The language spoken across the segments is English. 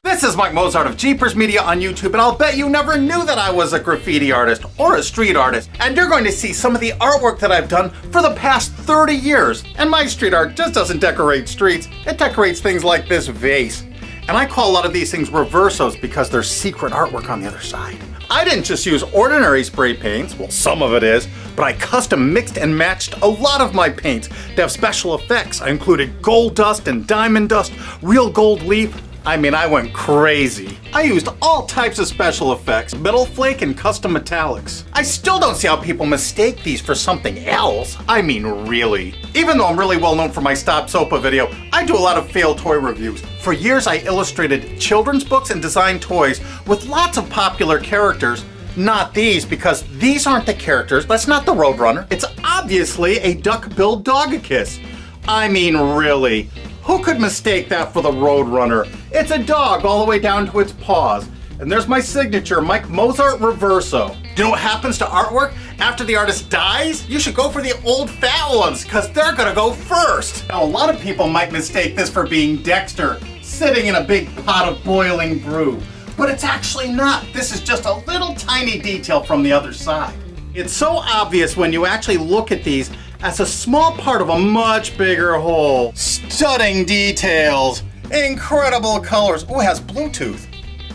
This is Mike Mozart of JeepersMedia on YouTube, and I'll bet you never knew that I was a graffiti artist or a street artist. And you're going to see some of the artwork that I've done for the past 30 years. And my street art just doesn't decorate streets, it decorates things like this vase. And I call a lot of these things reversos because there's secret artwork on the other side. I didn't just use ordinary spray paints, well some of it is, but I custom mixed and matched a lot of my paints to have special effects. I included gold dust and diamond dust, real gold leaf. I mean, I went crazy. I used all types of special effects, metal flake and custom metallics. I still don't see how people mistake these for something else. I mean, really. Even though I'm really well known for my Stop Sopa video, I do a lot of failed toy reviews. For years, I illustrated children's books and designed toys with lots of popular characters. Not these, because these aren't the characters. That's not the Roadrunner. It's obviously a duck-billed dog-a-kiss. I mean, really. Who could mistake that for the Roadrunner? It's a dog all the way down to its paws. And there's my signature, Mike Mozart Reverso. Do you know what happens to artwork after the artist dies? You should go for the old fat ones, because they're gonna go first. Now, a lot of people might mistake this for being Dexter, sitting in a big pot of boiling brew. But it's actually not. This is just a little tiny detail from the other side. It's so obvious when you actually look at these as a small part of a much bigger whole. Stunning details, incredible colors. Oh, it has Bluetooth.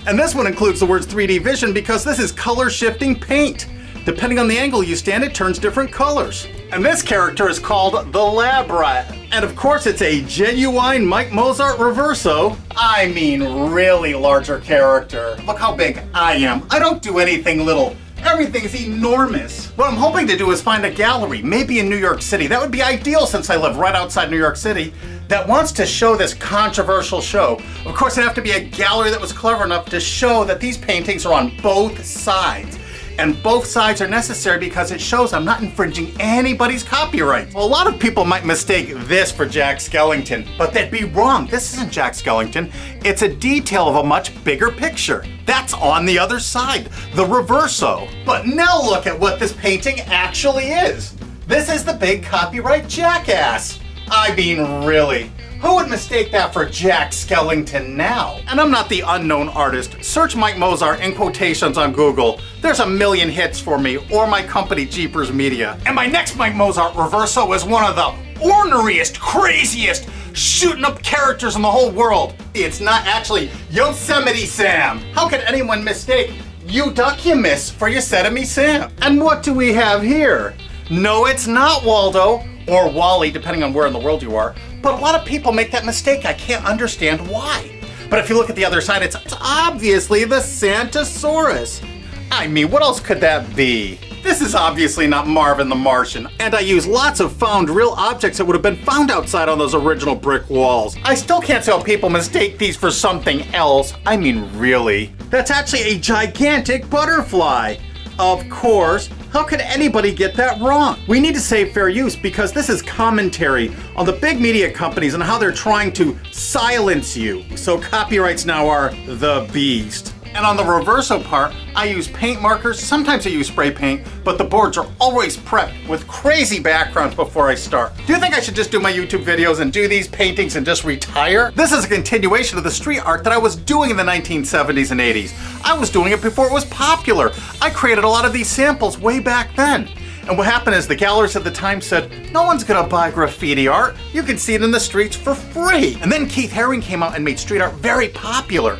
And this one includes the words 3D vision because this is color shifting paint. Depending on the angle you stand, it turns different colors. And this character is called the Lab Rat. And of course it's a genuine Mike Mozart Reverso. I mean, really larger character. Look how big I am. I don't do anything little. Everything's enormous. What I'm hoping to do is find a gallery, maybe in New York City. That would be ideal since I live right outside New York City, that wants to show this controversial show. Of course, it'd have to be a gallery that was clever enough to show that these paintings are on both sides. And both sides are necessary because it shows I'm not infringing anybody's copyright. Well, a lot of people might mistake this for Jack Skellington, but they'd be wrong. This isn't Jack Skellington. It's a detail of a much bigger picture. That's on the other side, the Reverso. But now look at what this painting actually is. This is the big copyright jackass. I mean, really. Who would mistake that for Jack Skellington now? And I'm not the unknown artist. Search Mike Mozart in quotations on Google. There's a million hits for me, or my company JeepersMedia. And my next Mike Mozart Reverso is one of the orneriest, craziest, shooting up characters in the whole world. It's not actually Yosemite Sam. How could anyone mistake You Duck You Miss for Yosemite Sam? And what do we have here? No, it's not Waldo, or Wally, depending on where in the world you are. But a lot of people make that mistake. I can't understand why. But if you look at the other side, it's obviously the Santosaurus. I mean, what else could that be? This is obviously not Marvin the Martian, and I use lots of found real objects that would have been found outside on those original brick walls. I still can't see how people mistake these for something else. I mean, really. That's actually a gigantic butterfly. Of course. How could anybody get that wrong? We need to save fair use because this is commentary on the big media companies and how they're trying to silence you. So copyrights now are the beast. And on the Reverso part, I use paint markers, sometimes I use spray paint, but the boards are always prepped with crazy backgrounds before I start. Do you think I should just do my YouTube videos and do these paintings and just retire? This is a continuation of the street art that I was doing in the 1970s and 80s. I was doing it before it was popular. I created a lot of these samples way back then. And what happened is the galleries at the time said, no one's gonna buy graffiti art. You can see it in the streets for free. And then Keith Haring came out and made street art very popular.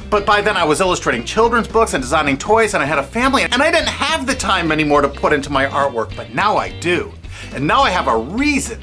But by then I was illustrating children's books and designing toys, and I had a family, and I didn't have the time anymore to put into my artwork, but now I do. And now I have a reason,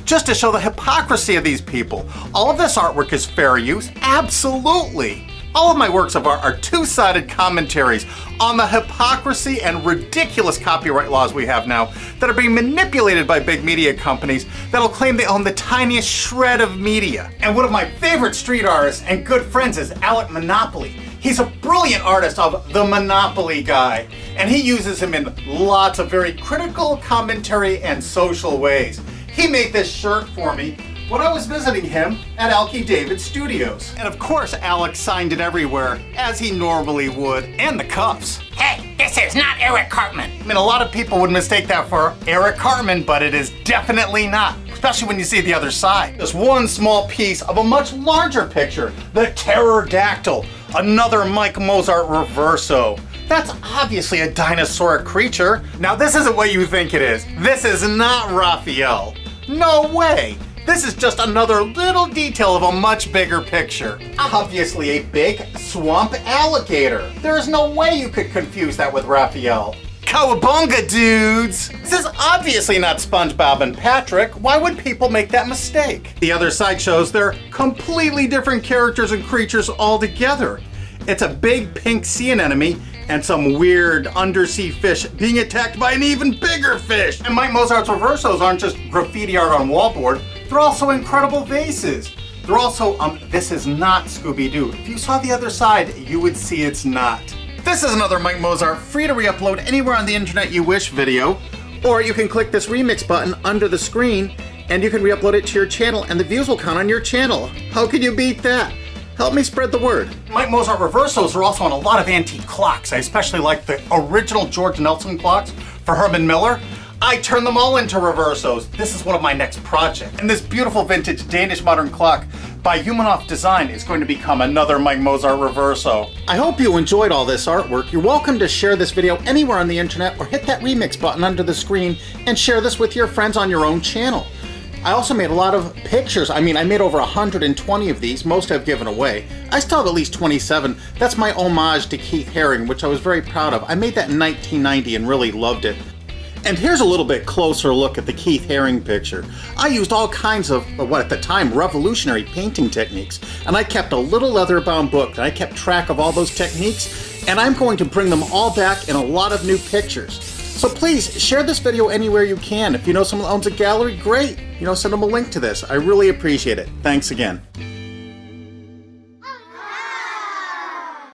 just to show the hypocrisy of these people. All of this artwork is fair use, absolutely. All of my works of art are two-sided commentaries on the hypocrisy and ridiculous copyright laws we have now that are being manipulated by big media companies that'll claim they own the tiniest shred of media. And one of my favorite street artists and good friends is Alec Monopoly. He's a brilliant artist of the Monopoly guy, and he uses him in lots of very critical commentary and social ways. He made this shirt for me when I was visiting him at Alki David Studios. And of course, Alex signed it everywhere, as he normally would, and the cuffs. Hey, this is not Eric Cartman. I mean, a lot of people would mistake that for Eric Cartman, but it is definitely not. especially when you see the other side. Just one small piece of a much larger picture, the pterodactyl, another Mike Mozart Reverso. That's obviously a dinosauric creature. Now this isn't what you think it is. This is not Raphael. No way. This is just another little detail of a much bigger picture. Obviously a big swamp alligator. There is no way you could confuse that with Raphael. Cowabunga, dudes! This is obviously not SpongeBob and Patrick. Why would people make that mistake? The other side shows they're completely different characters and creatures altogether. It's a big pink sea anemone and some weird undersea fish being attacked by an even bigger fish. And Mike Mozart's Reversos aren't just graffiti art on wallboard, they're also incredible vases. They're also, this is not Scooby-Doo. If you saw the other side, you would see it's not. This is another Mike Mozart free to re-upload anywhere on the internet you wish video, or you can click this remix button under the screen and you can re-upload it to your channel and the views will count on your channel. How can you beat that? Help me spread the word. Mike Mozart Reversos are also on a lot of antique clocks. I especially like the original George Nelson clocks for Herman Miller. I turn them all into Reversos. This is one of my next projects. And this beautiful vintage Danish modern clock by Humanoff Design is going to become another Mike Mozart Reverso. I hope you enjoyed all this artwork. You're welcome to share this video anywhere on the internet or hit that remix button under the screen and share this with your friends on your own channel. I also made a lot of pictures. I made over 120 of these. Most I've given away. I still have at least 27. That's my homage to Keith Haring, which I was very proud of. I made that in 1990 and really loved it. And here's a little bit closer look at the Keith Haring picture. I used all kinds of, what at the time, revolutionary painting techniques. And I kept a little leather-bound book and I kept track of all those techniques. And I'm going to bring them all back in a lot of new pictures. So please, share this video anywhere you can. If you know someone who owns a gallery, great. Send them a link to this. I really appreciate it. Thanks again.